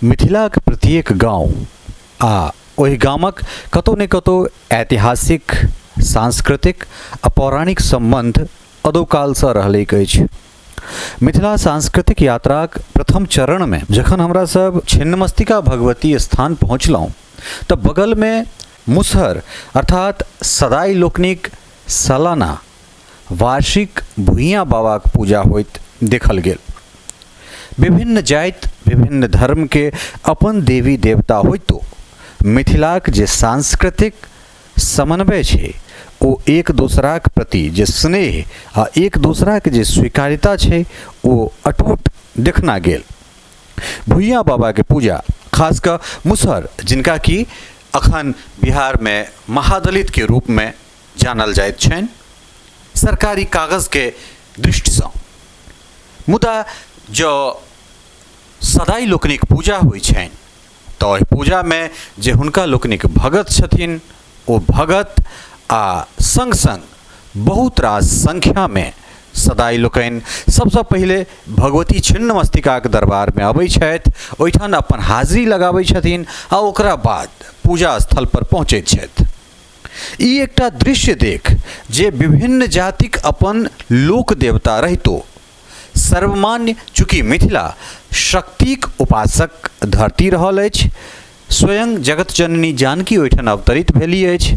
मिथिलाक प्रत्येक गाँव आ ओहि गामक कतौ ने कतौ ऐतिहासिक, सांस्कृतिक आ पौराणिक संबंध अदौकालसँ रहलैक अछि। मिथिला सांस्कृतिक यात्राक प्रथम चरण में जखन हमरा सब छिन्नमस्तिका भगवती स्थान पहुँचलहुँ तऽ बगल में मुसहर अर्थात सदाई लोकनिक सालाना वार्षिक भुइयाँ बाबाक पूजा होइत देखल गेल। विभिन्न जाति, विभिन्न धर्म के अपन देवी देवता होइतो मिथिलाक जे सांस्कृतिक समन्वय छै ओ एक दोसराक प्रति जे स्नेह आ एक दोसराक जे स्वीकार्यता छै ओ अटूट देखना गेल। भुइयाँ बाबा के पूजा खास कऽ मुसहर, जिनका कि अखन बिहार में महादलित के रूप में जानल जाइत छनि, सरकारी कागज के दृष्टिसँ मुदा जो सदाई लोकनिक पूजा होइ छनि तऽ ओहि पूजा में जे हुनका लोकनिक भगत छथिन ओ भगत आ संग संग बहुत रास संख्या में सदाई लोकनि सबसँ पहिले भगवती छिन्नमस्तिकाक दरबार में अबै छथि, ओहिठाम अपन हाजिरी लगाबै छथिन आ ओकरा बाद पूजा स्थल पर पहुँचैत छथि। ई एकटा दृश्य देख जे विभिन्न जातिक अपन लोक देवता रहितो सर्वमान्य, चूँकि मिथिला शक्तिक उपासक धरती रहल अछि, स्वयं जगत जननी जानकी ओहिठाम अवतरित भेली अछि,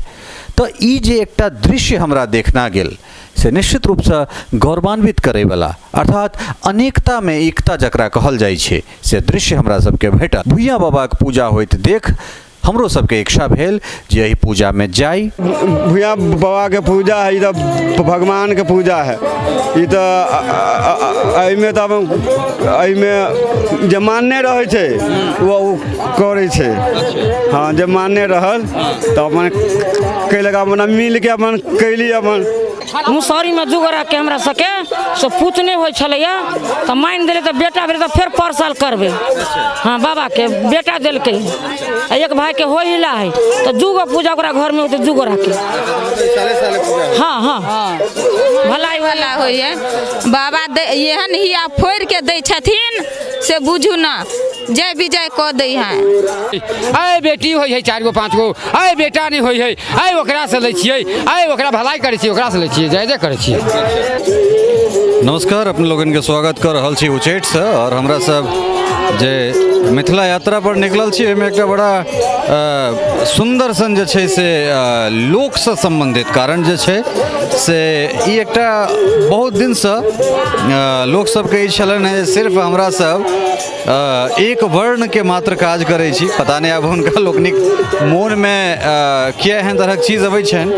तऽ ई जे एकटा दृश्य हमरा देखना गेल से निश्चित रूप से गौरवान्वित करैवला अर्थात अनेकता में एकता जकरा कहल जाइ छै से दृश्य हमरा सबके भेटल। भुइयाँ बाबाक पूजा होइत देख हमरो सबके इच्छा भेल जे एहि पूजा में जाई। भुइयाँ बाबा के पूजा है, ई तो भगवान के पूजा है, ई तो एहिमे तब एहिमे जे मानने रहै छै वो करै छै। हाँ, जे मानने रहल तो अपन कैलक, अपन मिल के अपन कैली। अपन मुसहरी में जुगरा के हमरा सके से पूछ नहीं होइ छलैया तो मान दिले तो बेटा भेल तो फिर पर साल करबे। हाँ, बाबा के बेटा दिलकै, एक भाई के हो हिला है तो जुगो पूजा ओकरा घर में होते जुगरा के। हाँ हाँ, भलाई भला होइए बाबा एहन ही आप फोड़ के दै छथिन से बुझू ना, जय विजय कऽ दै हैं। आए बेटी होइ है 4 गो 5 गो, आए बेटा नहीं होइ है, आए ओकरा से लै छियै, आए ओकरा भलाई करै छियै, ओकरा से लै छियै, जय जय करै छियै। नमस्कार, अपने लोगन के स्वागत कर रहल छी उच्चैठ से। और हमरा सब जे मिथिला यात्रा पर निकलल छी, ओहिमे एकटा बड़ा सुंदर सन जे छै से लोक से संबंधित कारण जे छै से ई एकटा बहुत दिन से लोक सबके ई छलन है सिर्फ हमरा सब एक वर्ण के मात्र काज करै छी। पता नहीं अब हुनका लोकनिक मोन में किया एहन तरहक चीज अबै छनि,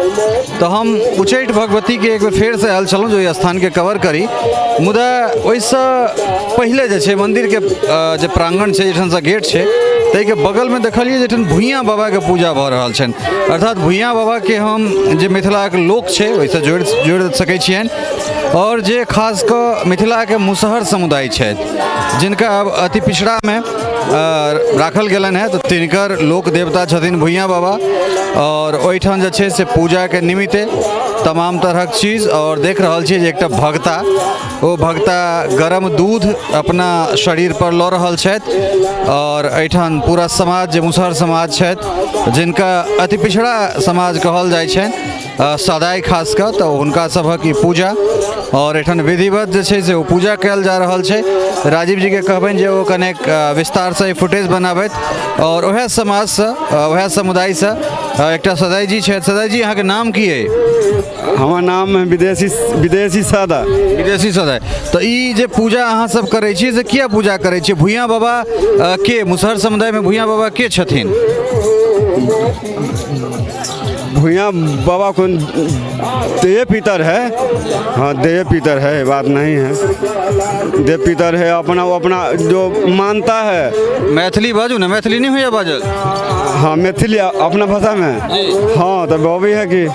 तो हम उच्चैठ भगवती के एक बेर फेर से आयल छलहुँ जो स्थान के कवर करी। मुदा ओहिसँ पहिले जे छै मंदिर के जे प्रांगण छै, जैठान से गेट छै, ताहि के बगल में देखलिए जैठान भुइयाँ बाबा के पूजा भऽ रहल छनि। अर्थात भुइयाँ बाबा के हम जे मिथिला के लोक छै ओहिसँ जोड़ि सकै छियनि, और जे खास कऽ मिथिला के मुसहर समुदाय छथि जिनका अब अति पिछड़ा में राखल गेलन है, तो तिनकर लोक देवता छथिन भुइयाँ बाबा। और ओहिठाम जे छै से पूजा के निमित्ते तमाम तरहक चीज और देख रहल छी जे एकटा भगता, ओ भगता गरम दूध अपना शरीर पर लऽ रहल छथि। और एहिठाम पूरा समाज जे मुसहर समाज छथि जिनका अति पिछड़ा समाज कहल जाइ छनि, सदाई खास कऽ, तऽ हुनका सभक ई पूजा और एठान विधिवत जे छै से ओ पूजा कयल जा रहल छै। राजीव जी के कहबनि जे ओ कनेक विस्तार से फुटेज बनाबैत, और वएह समाज से, वएह समुदाय से एकटा सदाई जी छथि। सदाई जी, अहाँ के नाम की है? हमर नाम है विदेशी सादा। विदेशी सदाई। तो ई जे पूजा अहाँ सब करै छी से किया पूजा करै छी? भुइयाँ बाबा के मुसहर समुदाय में भुइयाँ बाबा के छथिन? भुइयाँ बाबा को देव पितर है। हाँ, देव पितर है, बात नहीं है, देव पितर है। अपना वो अपना जो मानता है। मैथिली बाजू ना, मैथिली नहीं हुई बाजल? हाँ, मैथिली अपना भाषा में। हाँ, तो वो भी है कि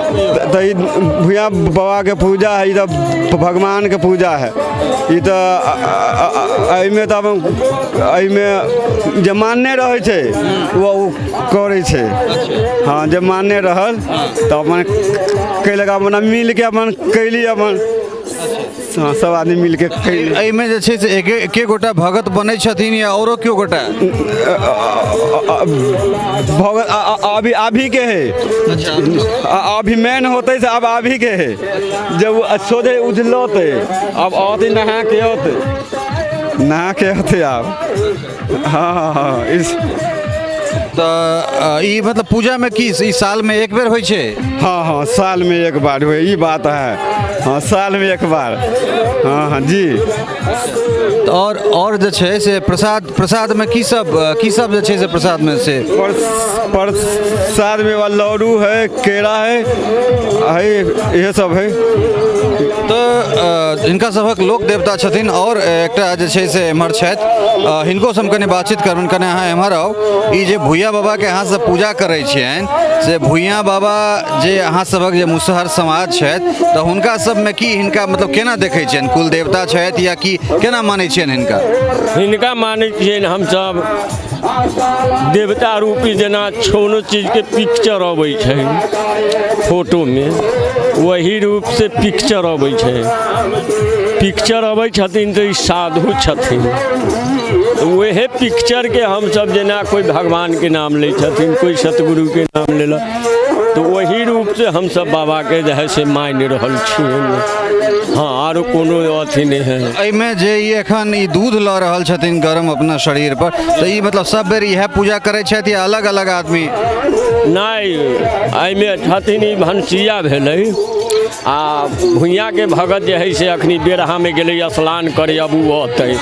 तो भुइयाँ बाबा के पूजा है, तो भगवान के पूजा है। ई तो एहिमे तब एहिमे जे मानने रहै छै वो करै छै। हाँ, जे मानने रहल तो अपन कैलक अपन मिल के अपन कैली अपन हाँ, सब आदमी मिल के कैली। एहिमे जे छै से एके गोटा भगत बनै छथिन या औरो क्यों गोटा? भगत अभी के है, अभी मेन होते से अब अभी के है, जब सोझे उजलते अब आते नहा के होते आप। हाँ इस तो ई मतलब पूजा में की ई साल में एक बेर होइ छै? हाँ साल में एक बार हुए, ये बात है। हाँ साल में एक बार। हाँ जी। और जे छै से प्रसाद में की सब जे छै से प्रसाद में से? प्रसाद में लड्डू है, केरा है, यह सब है। तो हिनका सभक लोक देवता छथिन और एकटा जे छै से एम्हर छथि, हिनको से हम कनि बातचीत करबनि। कने अहाँ एम्हर आउ। ई जे भूया बाबा के अहाँ सब पूजा करै छियनि से भूया बाबा जे अहाँ सभक जे मुसहर समाज छथि तऽ हुनका सब में की हिनका मतलब केना देखै छियनि? कुल देवता छथि या की केना मानै छियनि हिनका? हिनका मानै छियनि हमसब देवता रूपी, जेना कोनो चीजके पिक्चर अबै छै फोटो में, वही रूप से पिक्चर अबै छै। पिक्चर अबै छथिन तऽ ई साधु छथिन, वहे पिक्चर के हमसब जेना कोई भगवान के नाम लै छथिन, कोई सतगुरु के नाम लेलक, तो वही रूप से हमसब बाबा के जे है से मान रहल छियनि। हाँ आरो कोनो अथी नहीं है। एहिमे जे ई एखन ई दूध लऽ रहल छथिन गरम अपना शरीर पर, तो ई मतलब सब बेर इएह पूजा करै छथि या अलग अलग आदमी? नहीं, एहिमे छथिन ई भनसिया भेलै आ भुइयाँ के भगत जे है से अखनी बेरहा में गेलै स्नान करे, अब उ अतै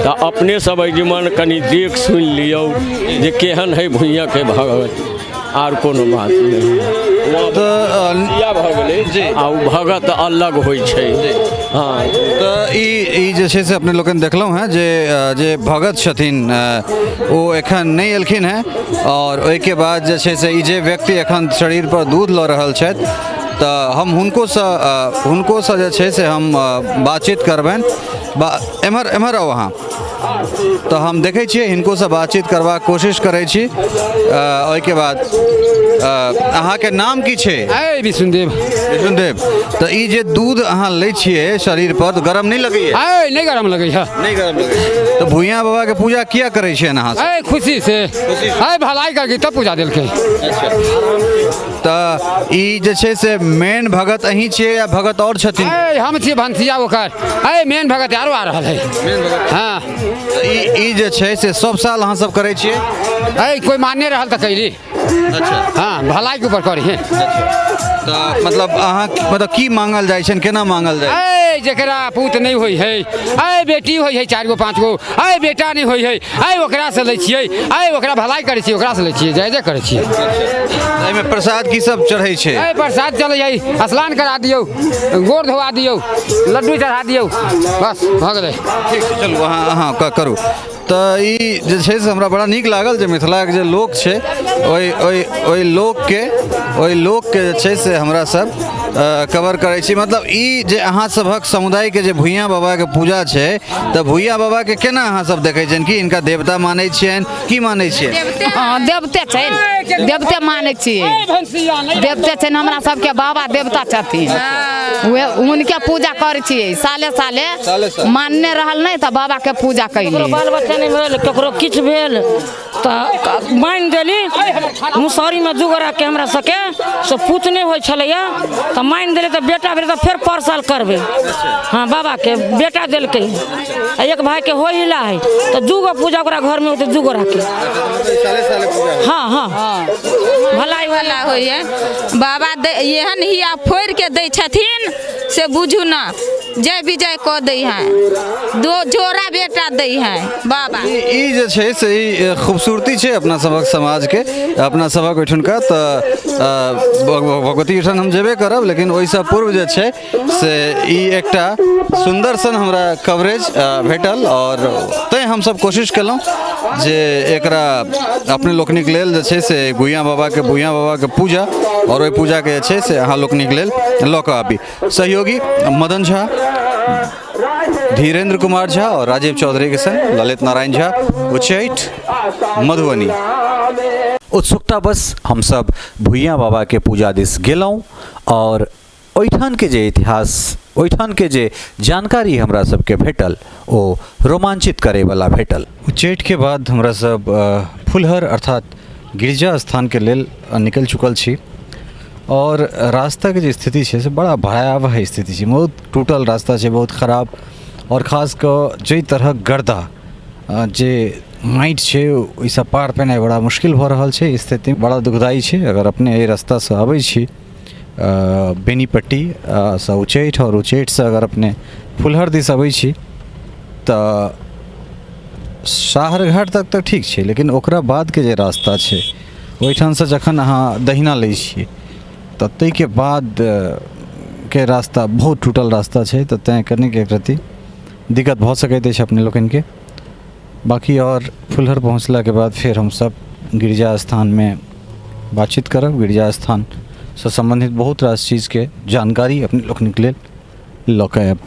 तो अपने सब अजमन कनि देख सुन लियो जे केहन है भुइयाँ के भगत, आर कोनो बात नहीं। तो भऽ गेलै आ उ भगत अलग होइ छै। हाँ तो ई जे छै से अपने लोकनि देखलहुँ हैं जे भगत छथिन ओ एखन नहीं एलखिन हैं, और ओहिके बाद जे छै से ई जे व्यक्ति एखन शरीर पर दूध लऽ रहल छथि तो हम हुनकोसँ जे छै से हम बातचीत करबनि। एम्हर आउ अहाँ। तो हम देखै छियै हिनकोसँ बातचीत करबाक कोशिश करै छी। ओहिके बाद अहाँके नाम की छै? विष्णुदेव। विष्णुदेव, तो ई जे दूध अहाँ लै छियै शरीर पर तो गरम नहीं लगैया? नहीं गरम लगे है। नहीं गरम लगैया। तो भूया बाबा के पूजा किया करै छियनि अहाँ सब? खुशी से भलाई करके तब पूजा देलकै। तो ई जे छै से मेन भगत अहीं छियै या भगत और छथिन? हम छियै भनसिया ओकर। मेन भगत आरो आ रहल है। हाँ ई जे छै से सब साल अहाँ सब करै छियै? कोई मान्य रहल तऽ कैली। अच्छा। हाँ भलाई के ऊपर करी है। तो मतलब अहाँ मतलब की मांगल जाइ छनि, केना मांगल जाइ? जकरा पूत नहीं होई है, बेटी होई है 4 गो 5 गो, बेटा नहीं होई है, ओकरा से लै छियै, ओकरा भलाई करै छियै, ओकरा से लै छियै, जय करै छियै। एहिमे प्रसाद की सब चढ़ै छै? प्रसाद चलै है, स्नान करा दियौ, गोड़ धोआ दियौ, लड्डू चढ़ा दियौ, बस भऽ गेलै। ठीक छै, चलू अहाँ करू। तो ई जे छै से हमरा बड़ा नीक लागल जे मिथिलाके जे लोक छै ओहि लोकके जे छै से हमरा सब कवर करै छी। मतलब ई जे अहाँ सभक समुदाय के जे भूया बाबा के पूजा छै तऽ भूया बाबा के केना अहाँ सब देखै छियनि? कि इनका देवता मानै छियनि, की मानै छियनि? हाँ देवते छनि, देवते मानै छियै। देवते छनि हमरा सबके बाबा देवता छथिन, उनके पूजा करै छियै साले साले। मानने रहल नहीं तऽ बाबा के पूजा कैली। बाल बच्चा नहीं भेल, ककरो किछु भेल तऽ मान देली। मुसहरी में जुगरा के हमरा सबके से पूत नहीं होइ छलैया तऽ मान देली, तऽ बेटा भेल तऽ फेर परसाल करबै। हाँ बाबा के बेटा देलकै, एक भाई के हो हिला है तो जुगो पूजा ओकरा घर में होते जुगो रखे। हाँ हाँ भलाई भला होइ है। बाबा एहन हिया फोड़ के दै छथिन से बुझू ना, जय विजय कऽ दै हैं, 2 जोड़ा बेटा दै हैं बाबा। ई जे छै से ई खूबसूरती छै अपना सबक समाज के, अपना सबक ओहिठुनका। तऽ भगवती ओहिठाम हम जेबे करब, लेकिन ओहिसँ पूर्व जे छै से ई एकटा सुंदर सन हमरा कवरेज भेटल, और तैं हम सब कोशिश केलहुँ जे एकरा अपने लोकनिक लेल जे छै से भूया बाबा के पूजा और ओहि पूजा के जे छै से अहाँ लोकनिक लेल लऽ कऽ आबी। सहयोगी मदन झा, धीरेन्द्र कुमार झा और राजीव चौधरी के संग ललित नारायण झा, उच्चैठ, मधुबनी। उत्सुकता बस हम सब भुइयाँ बाबा के पूजा दिस गेलौं और ओहिठान के जे इतिहास ओहिठान के जे जानकारी हमरा सबके भेटल ओ रोमांचित करे वाला भेटल। उच्चैठ के बाद हमरा सब फुलहर अर्थात गिरजा स्थान के लेल निकल चुकल छी और रास्ता के जे स्थिति छै से बड़ा भयावह स्थिति छै, बहुत टूटल रास्ता छै, बहुत खराब और खास कऽ जे तरह गर्दा जे माइट छै ओइसँ पार पेनाइ बड़ा मुश्किल भऽ रहल छै। स्थिति बड़ा दुखदायी छै। अगर अपने एहि रास्तासँ अबै छी बेनीपट्टी सँ उच्चैठ और उच्चैठ से अगर अपने फुलहर दिस अबै छी तऽ शाहरघाट तक तऽ ठीक छै, लेकिन ओकरा बाद के जे रास्ता छै ओहिठाम से जखन अहाँ दहिना लै छियै तऽ ताहिके बाद के रास्ता बहुत टूटल रास्ता छै, तऽ तैँ कनि के प्रति दिक्कत भऽ सकैत अछि अपने लोकनि के। बाकी और फुलहर पहुँचला के बाद फिर हम सब गिरजा स्थान में बातचीत करब, गिरजा स्थान से संबंधित बहुत रास चीज़ के जानकारी अपने लोकनि के लेल लऽ कऽ आयब।